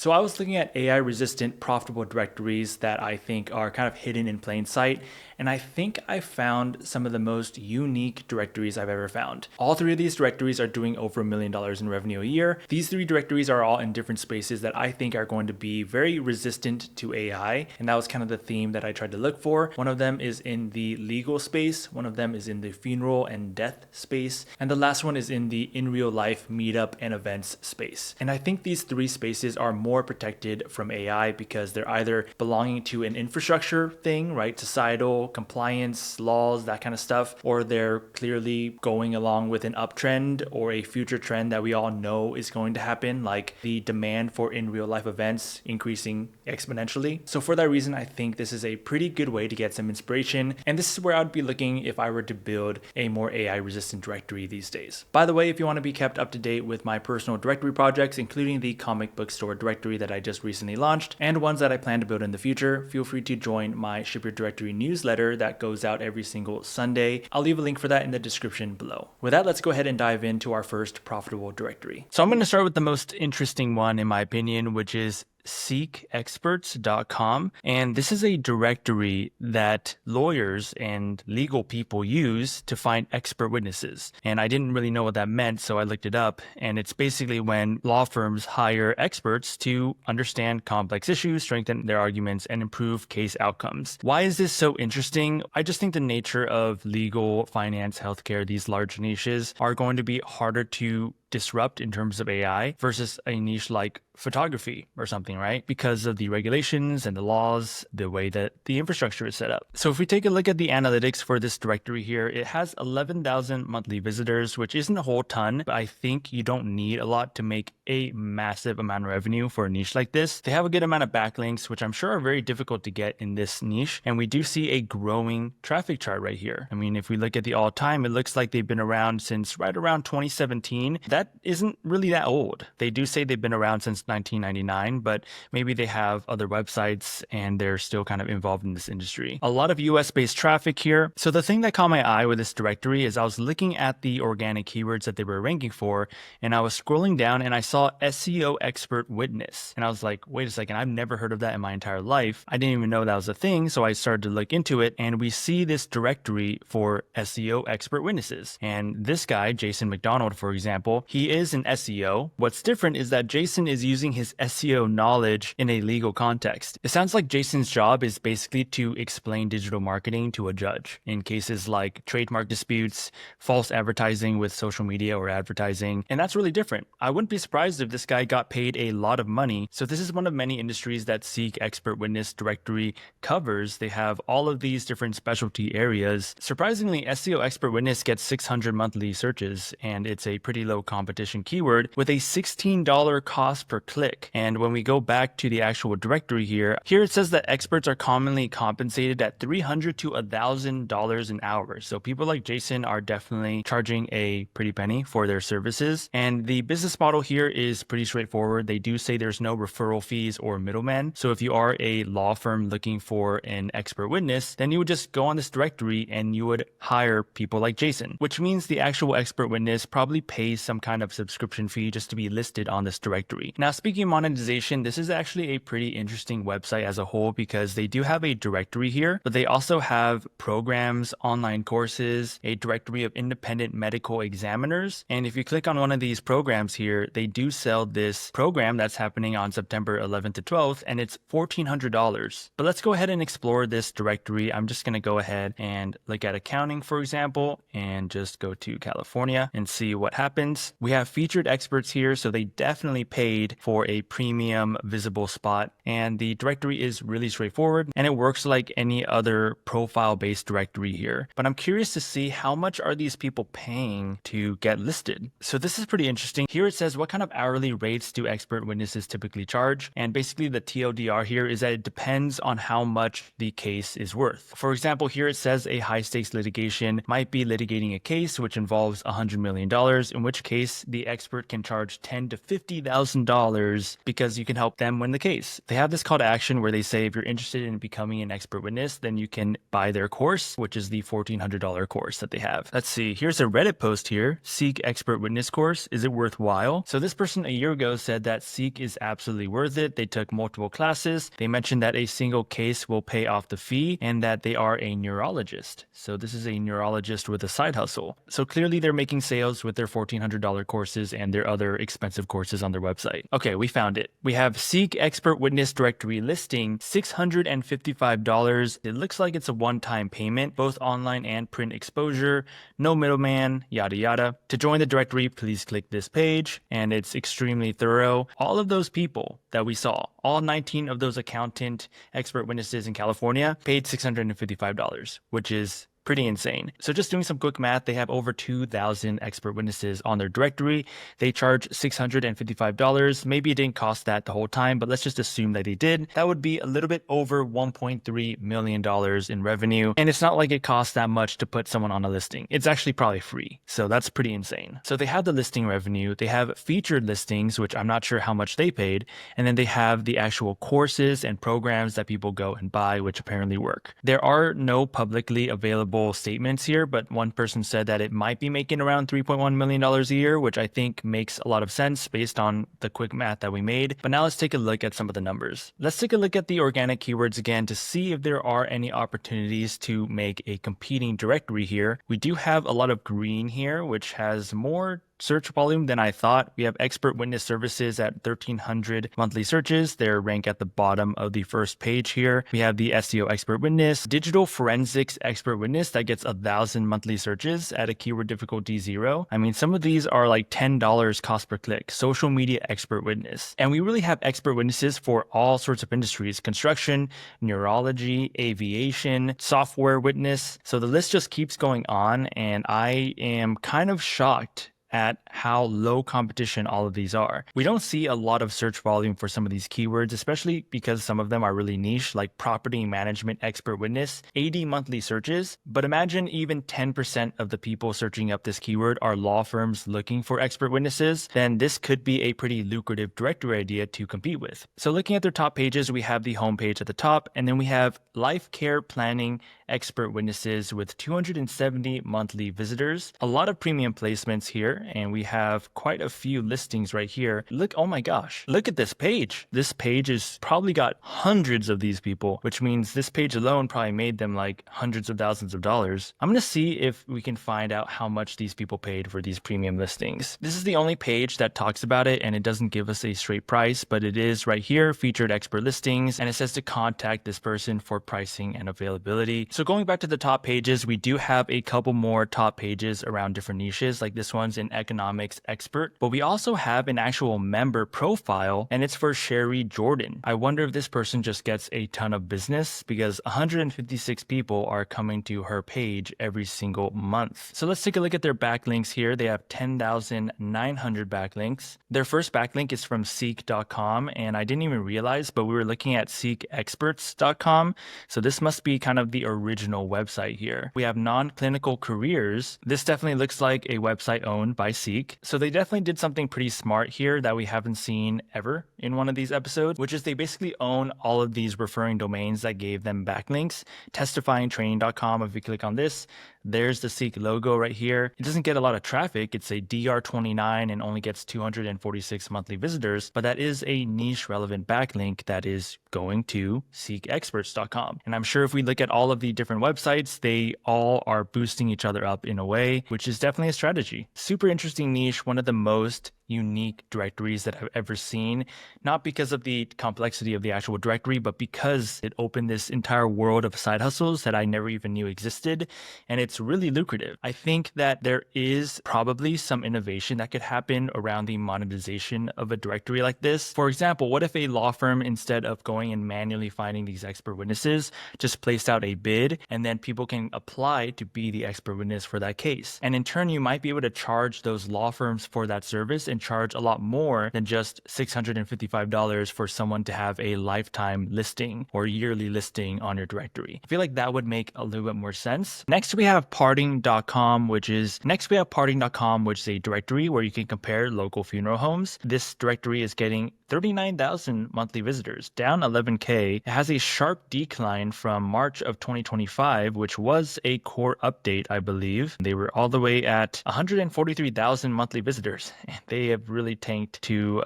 So I was looking at AI-resistant profitable directories that I think are kind of hidden in plain sight, and I think I found some of the most unique directories I've ever found. All three of these directories are doing over $1 million in revenue a year. These three directories are all in different spaces that I think are going to be very resistant to AI, and that was kind of the theme that I tried to look for. One of them is in the legal space, one of them is in the funeral and death space, and the last one is in the in real life meetup and events space. And I think these three spaces are more protected from AI because they're either belonging to an infrastructure thing, right? Societal, compliance, laws, that kind of stuff, or they're clearly going along with an uptrend or a future trend that we all know is going to happen, like the demand for in real life events increasing exponentially. So for that reason, I think this is a pretty good way to get some inspiration. And this is where I'd be looking if I were to build a more AI resistant directory these days. By the way, if you want to be kept up to date with my personal directory projects, including the comic book store directory that I just recently launched and ones that I plan to build in the future, feel free to join my Ship Your Directory newsletter that goes out every single Sunday. I'll leave a link for that in the description below. With that, let's go ahead and dive into our first profitable directory. So I'm going to start with the most interesting one in my opinion, which is seekexperts.com. And this is a directory that lawyers and legal people use to find expert witnesses. And I didn't really know what that meant, so I looked it up. And it's basically when law firms hire experts to understand complex issues, strengthen their arguments, and improve case outcomes. Why is this so interesting? I just think the nature of legal, finance, healthcare, these large niches are going to be harder to disrupt in terms of AI versus a niche like photography or something, right? Because of the regulations and the laws, the way that the infrastructure is set up. So if we take a look at the analytics for this directory here, it has 11,000 monthly visitors, which isn't a whole ton, but I think you don't need a lot to make a massive amount of revenue for a niche like this. They have a good amount of backlinks, which I'm sure are very difficult to get in this niche. And we do see a growing traffic chart right here. I mean, if we look at the all time, it looks like they've been around since right around 2017. That isn't really that old. They do say they've been around since 1999, but maybe they have other websites and they're still kind of involved in this industry. A lot of US based traffic here. So the thing that caught my eye with this directory is I was looking at the organic keywords that they were ranking for, and I was scrolling down and I saw SEO expert witness. And I was like, wait a second, I've never heard of that in my entire life. I didn't even know that was a thing. So I started to look into it, and we see this directory for SEO expert witnesses. And this guy, Jason McDonald, for example, he is an SEO. What's different is that Jason is using his SEO knowledge in a legal context. It sounds like Jason's job is basically to explain digital marketing to a judge in cases like trademark disputes, false advertising with social media or advertising, and that's really different. I wouldn't be surprised if this guy got paid a lot of money. So this is one of many industries that Seek Expert Witness directory covers. They have all of these different specialty areas. Surprisingly, SEO Expert Witness gets 600 monthly searches, and it's a pretty low competition keyword with a $16 cost per click. And when we go back to the actual directory here it says that experts are commonly compensated at $300 to $1,000 an hour. So people like Jason are definitely charging a pretty penny for their services. And the business model here is pretty straightforward. They do say there's no referral fees or middlemen. So if you are a law firm looking for an expert witness, then you would just go on this directory and you would hire people like Jason, which means the actual expert witness probably pays some kind of subscription fee just to be listed on this directory. Now, speaking of monetization, this is actually a pretty interesting website as a whole because they do have a directory here, but they also have programs, online courses, a directory of independent medical examiners. And if you click on one of these programs here, they do sell this program that's happening on September 11th to 12th, and it's $1,400. But let's go ahead and explore this directory. I'm just going to go ahead and look at accounting, for example, and just go to California and see what happens. We have featured experts here, so they definitely paid for a premium visible spot. And the directory is really straightforward, and it works like any other profile-based directory here. But I'm curious to see how much are these people paying to get listed. So this is pretty interesting. Here it says what kind of hourly rates do expert witnesses typically charge? And basically the TLDR here is that it depends on how much the case is worth. For example, here it says a high-stakes litigation might be litigating a case which involves $100 million, in which case case, the expert can charge $10,000 to $50,000 because you can help them win the case. They have this call to action where they say if you're interested in becoming an expert witness, then you can buy their course, which is the $1,400 course that they have. Let's see, here's a Reddit post here. Seek expert witness course. Is it worthwhile? So this person a year ago said that Seek is absolutely worth it. They took multiple classes. They mentioned that a single case will pay off the fee and that they are a neurologist. So this is a neurologist with a side hustle. So clearly they're making sales with their $1,400 courses and their other expensive courses on their website. Okay, we found it. We have Seek expert witness directory listing, $655. It looks like it's a one-time payment, both online and print exposure, no middleman, yada yada. To join the directory, please click this page, and it's extremely thorough. All of those people that we saw, all 19 of those accountant expert witnesses in California paid $655, which is pretty insane. So just doing some quick math, they have over 2,000 expert witnesses on their directory. They charge $655. Maybe it didn't cost that the whole time, but let's just assume that they did. That would be a little bit over $1.3 million in revenue. And it's not like it costs that much to put someone on a listing. It's actually probably free. So that's pretty insane. So they have the listing revenue. They have featured listings, which I'm not sure how much they paid. And then they have the actual courses and programs that people go and buy, which apparently work. There are no publicly available statements here, but one person said that it might be making around $3.1 million a year, which I think makes a lot of sense based on the quick math that we made. But now let's take a look at some of the numbers. Let's take a look at the organic keywords again to see if there are any opportunities to make a competing directory here. We do have a lot of green here, which has more search volume than I thought. We have expert witness services at 1,300 monthly searches. They're ranked at the bottom of the first page here. We have the SEO expert witness, digital forensics expert witness that gets 1,000 monthly searches at a keyword difficulty 0. I mean, some of these are like $10 cost per click. Social media expert witness. And we really have expert witnesses for all sorts of industries: construction, neurology, aviation, software witness. So the list just keeps going on, and I am kind of shocked at how low competition all of these are. We don't see a lot of search volume for some of these keywords, especially because some of them are really niche, like property management expert witness, 80 monthly searches. But imagine even 10% of the people searching up this keyword are law firms looking for expert witnesses, then this could be a pretty lucrative directory idea to compete with. So looking at their top pages, we have the homepage at the top, and then we have life care planning expert witnesses with 270 monthly visitors. A lot of premium placements here, and we have quite a few listings right here. Look, oh my gosh, look at this page. This page has probably got hundreds of these people, which means this page alone probably made them like hundreds of thousands of dollars. I'm going to see if we can find out how much these people paid for these premium listings. This is the only page that talks about it, and it doesn't give us a straight price, but it is right here, featured expert listings, and it says to contact this person for pricing and availability. So going back to the top pages, we do have a couple more top pages around different niches, like this one's an economics expert, but we also have an actual member profile, and it's for Sherry Jordan. I wonder if this person just gets a ton of business because 156 people are coming to her page every single month. So let's take a look at their backlinks here. They have 10,900 backlinks. Their first backlink is from seek.com, and I didn't even realize, but we were looking at seekexperts.com. So this must be kind of the original website here. We have non-clinical careers. This definitely looks like a website owned by Seek. So they definitely did something pretty smart here that we haven't seen ever in one of these episodes, which is they basically own all of these referring domains that gave them backlinks. Testifyingtraining.com, if we click on this, there's the Seek logo right here. It doesn't get a lot of traffic. It's a DR29 and only gets 246 monthly visitors, but that is a niche relevant backlink that is going to seekexperts.com. And I'm sure if we look at all of the different websites, they all are boosting each other up in a way, which is definitely a strategy. Super interesting niche, one of the most unique directories that I've ever seen, not because of the complexity of the actual directory, but because it opened this entire world of side hustles that I never even knew existed, and it's really lucrative. I think that there is probably some innovation that could happen around the monetization of a directory like this. For example, what if a law firm, instead of going and manually finding these expert witnesses, just placed out a bid, and then people can apply to be the expert witness for that case? And in turn, you might be able to charge those law firms for that service and can charge a lot more than just $655 for someone to have a lifetime listing or yearly listing on your directory. I feel like that would make a little bit more sense. Next, we have parting.com, which is a directory where you can compare local funeral homes. This directory is getting 39,000 monthly visitors, down 11K. It has a sharp decline from March of 2025, which was a core update, I believe. They were all the way at 143,000 monthly visitors. They have really tanked to,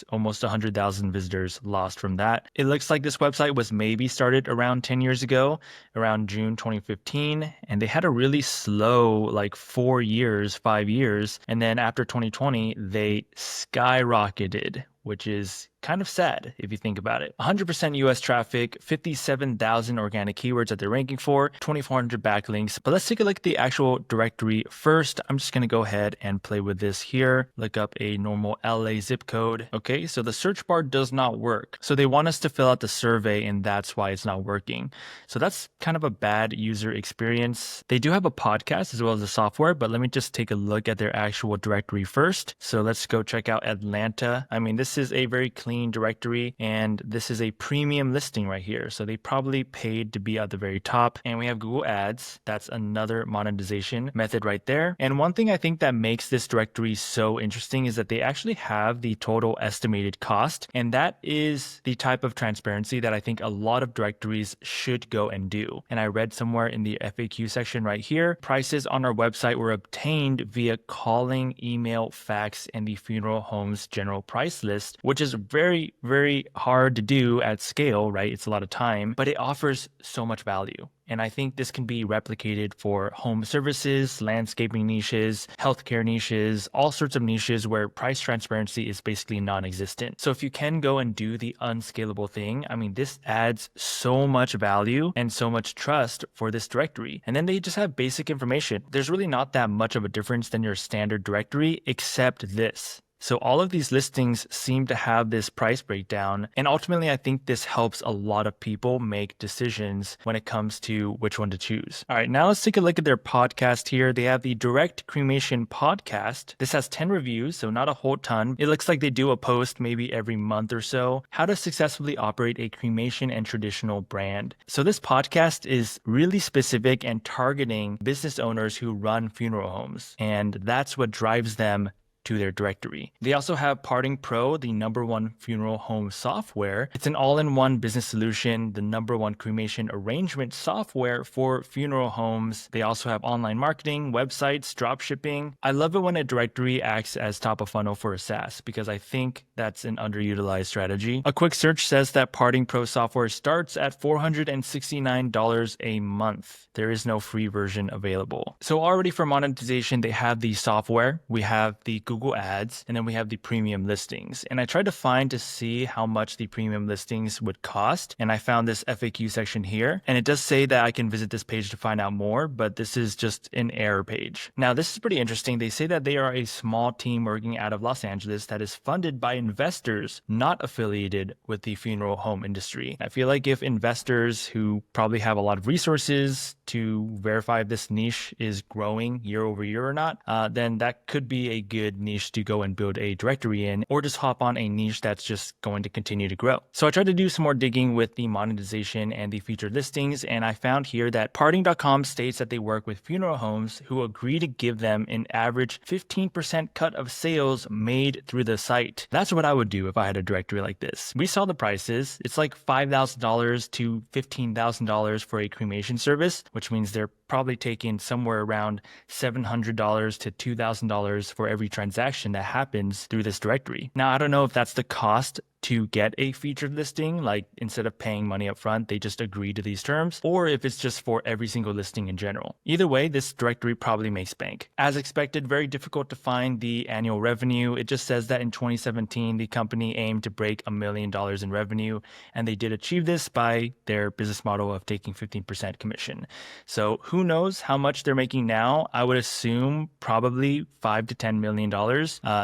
almost 100,000 visitors lost from that. It looks like this website was maybe started around 10 years ago, around June 2015, and they had a really slow, 5 years. And then after 2020, they skyrocketed, which is kind of sad if you think about it. 100% US traffic, 57,000 organic keywords that they're ranking for, 2,400 backlinks. But let's take a look at the actual directory first. I'm just going to go ahead and play with this here. Look up a normal LA zip code. Okay, so the search bar does not work. So they want us to fill out the survey, and that's why it's not working. So that's kind of a bad user experience. They do have a podcast as well as the software, but let me just take a look at their actual directory first. So let's go check out Atlanta. I mean, this is a very clean directory, and this is a premium listing right here. So they probably paid to be at the very top. And we have Google Ads. That's another monetization method right there. And one thing I think that makes this directory so interesting is that they actually have the total estimated cost. And that is the type of transparency that I think a lot of directories should go and do. And I read somewhere in the FAQ section right here, prices on our website were obtained via calling, email, fax, and the funeral home's general price list, which is very, very hard to do at scale, right? It's a lot of time, but it offers so much value. And I think this can be replicated for home services, landscaping niches, healthcare niches, all sorts of niches where price transparency is basically non-existent. So if you can go and do the unscalable thing, I mean, this adds so much value and so much trust for this directory. And then they just have basic information. There's really not that much of a difference than your standard directory, except this. So all of these listings seem to have this price breakdown. And ultimately, I think this helps a lot of people make decisions when it comes to which one to choose. All right, now let's take a look at their podcast here. They have the Direct Cremation podcast. This has 10 reviews, so not a whole ton. It looks like they do a post maybe every month or so. How to successfully operate a cremation and traditional brand. So this podcast is really specific and targeting business owners who run funeral homes. And that's what drives them to their directory. They also have Parting Pro, the #1 funeral home software. It's an all-in-one business solution, the #1 cremation arrangement software for funeral homes. They also have online marketing, websites, drop shipping. I love it when a directory acts as top of funnel for a SaaS because I think that's an underutilized strategy. A quick search says that Parting Pro software starts at $469 a month. There is no free version available. So already for monetization, they have the software. We have the Google Ads, and then we have the premium listings. And I tried to find to see how much the premium listings would cost, and I found this FAQ section here. And it does say that I can visit this page to find out more, but this is just an error page. Now, this is pretty interesting. They say that they are a small team working out of Los Angeles that is funded by investors not affiliated with the funeral home industry. I feel like if investors who probably have a lot of resources to verify if this niche is growing year over year or not, then that could be a good niche to go and build a directory in, or just hop on a niche that's just going to continue to grow. So I tried to do some more digging with the monetization and the featured listings, and I found here that parting.com states that they work with funeral homes who agree to give them an average 15% cut of sales made through the site. That's what I would do if I had a directory like this. We saw the prices. It's like $5,000 to $15,000 for a cremation service, which means they're probably taking somewhere around $700 to $2,000 for every transaction that happens through this directory. Now, I don't know if that's the cost to get a featured listing, like instead of paying money up front, they just agree to these terms, or if it's just for every single listing in general. Either way, this directory probably makes bank. As expected, very difficult to find the annual revenue. It just says that in 2017, the company aimed to break $1 million in revenue, and they did achieve this by their business model of taking 15% commission. So who knows how much they're making now? I would assume probably $5 to $10 million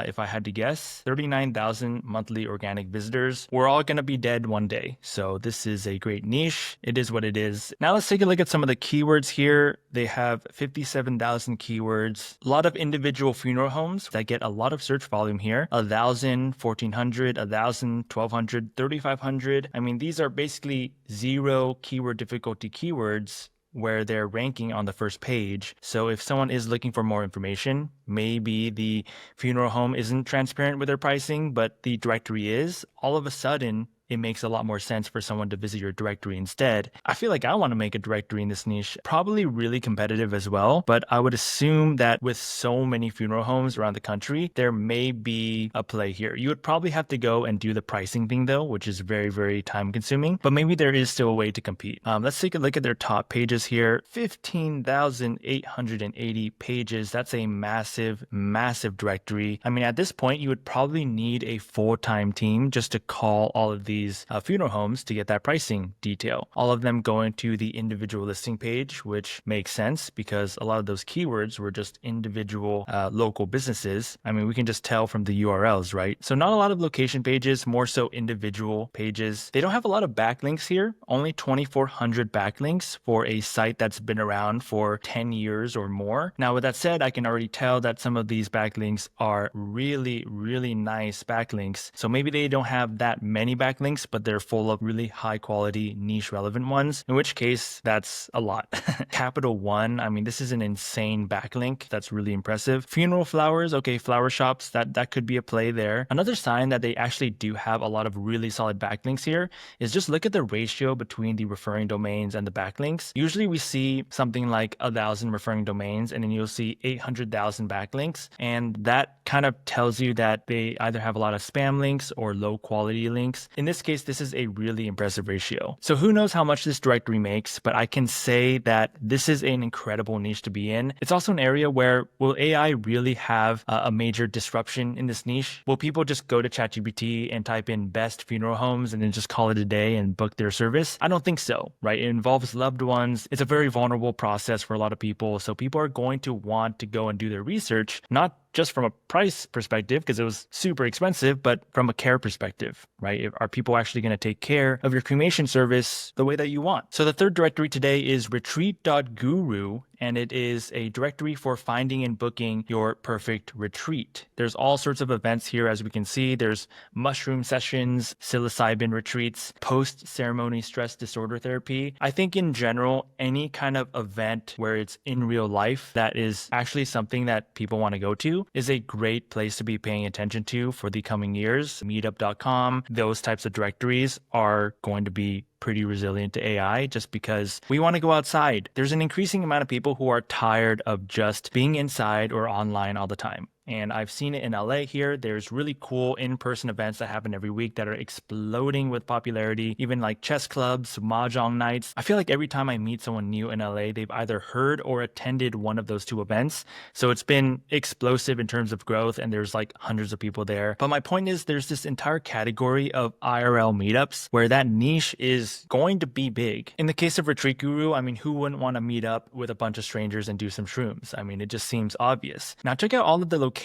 if I had to guess. 39,000 monthly organic visitors visitors. We're all going to be dead one day. So this is a great niche. It is what it is. Now let's take a look at some of the keywords here. They have 57,000 keywords. A lot of individual funeral homes that get a lot of search volume here. 1,000, 1,400, 1,000, 1,200, 3,500. I mean, these are basically 0 keyword difficulty keywords where they're ranking on the first page. So if someone is looking for more information, maybe the funeral home isn't transparent with their pricing, but the directory is, all of a sudden, it makes a lot more sense for someone to visit your directory instead. I feel like I want to make a directory in this niche, probably really competitive as well, but I would assume that with so many funeral homes around the country, there may be a play here. You would probably have to go and do the pricing thing though, which is very, very time consuming, but maybe there is still a way to compete. Let's take a look at their top pages here. 15,880 pages. That's a massive, massive directory. I mean, at this point, you would probably need a full-time team just to call all of these funeral homes to get that pricing detail. All of them going to the individual listing page, which makes sense because a lot of those keywords were just individual local businesses. I mean, we can just tell from the URLs, right? So not a lot of location pages, more so individual pages. They don't have a lot of backlinks here, only 2,400 backlinks for a site that's been around for 10 years or more. Now, with that said, I can already tell that some of these backlinks are really, really nice backlinks. So maybe they don't have that many backlinks, but they're full of really high quality niche relevant ones, in which case that's a lot. Capital One, I mean, this is an insane backlink. That's really impressive. Funeral flowers, okay, flower shops, that could be a play there. Another sign that they actually do have a lot of really solid backlinks here is just look at the ratio between the referring domains and the backlinks. Usually we see something like 1,000 referring domains and then you'll see 800,000 backlinks, and that kind of tells you that they either have a lot of spam links or low quality links. In this case, this is a really impressive ratio. So who knows how much this directory makes, but I can say that this is an incredible niche to be in. It's also an area where will AI really have a major disruption in this niche? Will people just go to ChatGPT and type in best funeral homes and then just call it a day and book their service? I don't think so, right? It involves loved ones. It's a very vulnerable process for a lot of people. So people are going to want to go and do their research, not just from a price perspective, because it was super expensive, but from a care perspective, right? Are people actually going to take care of your cremation service the way that you want? So the third directory today is retreat.guru, and it is a directory for finding and booking your perfect retreat. There's all sorts of events here, as we can see. There's mushroom sessions, psilocybin retreats, post-ceremony stress disorder therapy. I think in general, any kind of event where it's in real life that is actually something that people want to go to is a great place to be paying attention to for the coming years. Meetup.com, those types of directories are going to be pretty resilient to AI just because we want to go outside. There's an increasing amount of people who are tired of just being inside or online all the time. And I've seen it in LA here. There's really cool in-person events that happen every week that are exploding with popularity, even like chess clubs, mahjong nights. I feel like every time I meet someone new in LA, they've either heard or attended one of those two events. So it's been explosive in terms of growth, and there's like hundreds of people there. But my point is there's this entire category of IRL meetups where that niche is going to be big. In the case of Retreat Guru, I mean, who wouldn't want to meet up with a bunch of strangers and do some shrooms? I mean, it just seems obvious. Now check out all of the locations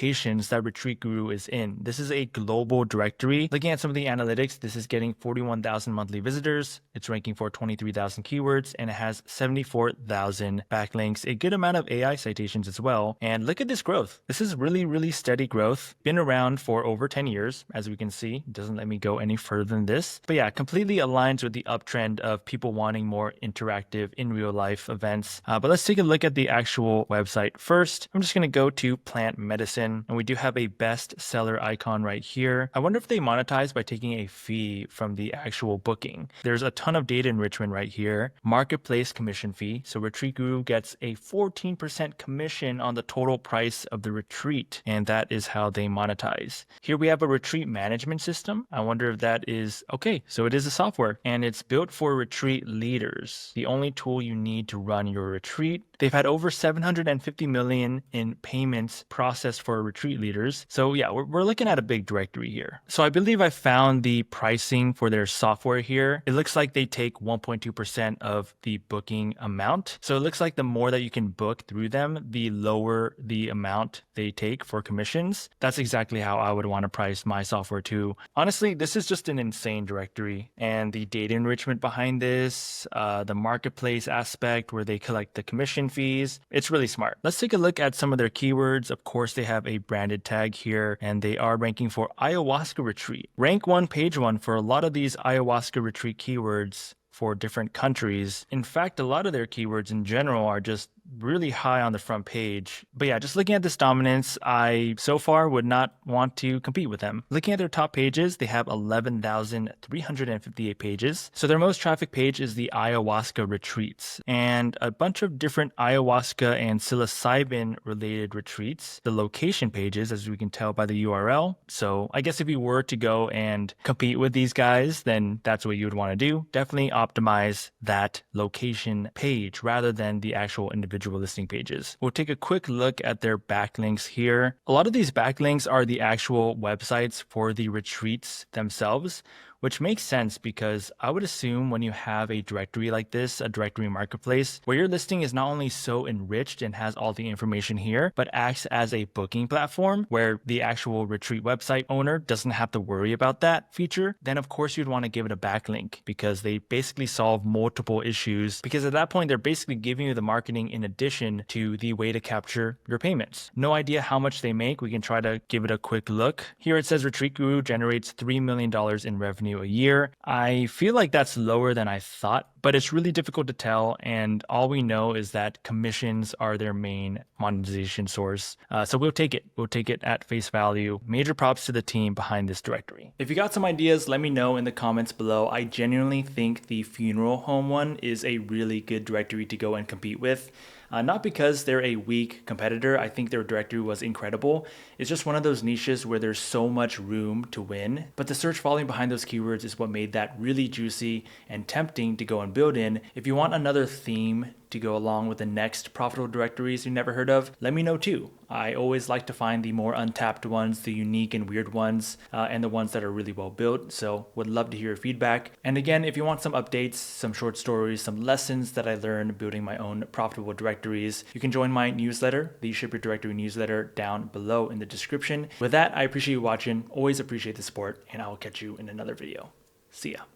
that Retreat Guru is in. This is a global directory. Looking at some of the analytics, this is getting 41,000 monthly visitors. It's ranking for 23,000 keywords, and it has 74,000 backlinks, a good amount of AI citations as well. And look at this growth. This is really, really steady growth. Been around for over 10 years, as we can see. It doesn't let me go any further than this. But yeah, completely aligns with the uptrend of people wanting more interactive in real life events. But let's take a look at the actual website first. I'm just going to go to plant medicine, and we do have a bestseller icon right here. I wonder if they monetize by taking a fee from the actual booking. There's a ton of data enrichment right here. Marketplace commission fee. So Retreat Guru gets a 14% commission on the total price of the retreat, and that is how they monetize. Here we have a retreat management system. I wonder if that is okay. So it is a software, and it's built for retreat leaders. The only tool you need to run your retreat. They've had over 750 million in payments processed for for retreat leaders. So yeah, we're looking at a big directory here. So I believe I found the pricing for their software here. It looks like they take 1.2% of the booking amount. So it looks like the more that you can book through them, the lower the amount they take for commissions. That's exactly how I would want to price my software too. Honestly, this is just an insane directory, and the data enrichment behind this, the marketplace aspect where they collect the commission fees, it's really smart. Let's take a look at some of their keywords. Of course, they have a branded tag here, and they are ranking for ayahuasca retreat. Rank 1, page 1 for a lot of these ayahuasca retreat keywords for different countries. In fact, a lot of their keywords in general are just really high on the front page. But yeah, just looking at this dominance, I so far would not want to compete with them. Looking at their top pages, they have 11,358 pages. So their most traffic page is the ayahuasca retreats, and a bunch of different ayahuasca and psilocybin related retreats. The location pages, as we can tell by the URL. So I guess if you were to go and compete with these guys, then that's what you would want to do. Definitely optimize that location page rather than the actual individual listing pages. We'll take a quick look at their backlinks here. A lot of these backlinks are the actual websites for the retreats themselves, which makes sense because I would assume when you have a directory like this, a directory marketplace, where your listing is not only so enriched and has all the information here, but acts as a booking platform where the actual retreat website owner doesn't have to worry about that feature, then of course you'd want to give it a backlink because they basically solve multiple issues, because at that point they're basically giving you the marketing in addition to the way to capture your payments. No idea how much they make. We can try to give it a quick look. Here it says Retreat Guru generates $3 million in revenue a year. I feel like that's lower than I thought, but it's really difficult to tell, and all we know is that commissions are their main monetization source. So we'll take it. We'll take it at face value. Major props to the team behind this directory. If you got some ideas, let me know in the comments below. I genuinely think the funeral home one is a really good directory to go and compete with. Not because they're a weak competitor. I think their directory was incredible. It's just one of those niches where there's so much room to win. But the search volume behind those keywords is what made that really juicy and tempting to go and build in. If you want another theme to go along with the next profitable directories you never heard of, let me know too. I always like to find the more untapped ones, the unique and weird ones, and the ones that are really well built. So would love to hear your feedback. And again, if you want some updates, some short stories, some lessons that I learned building my own profitable directories, you can join my newsletter, the Ship Your Directory newsletter, down below in the description. With that, I appreciate you watching. Always appreciate the support, and I will catch you in another video. See ya.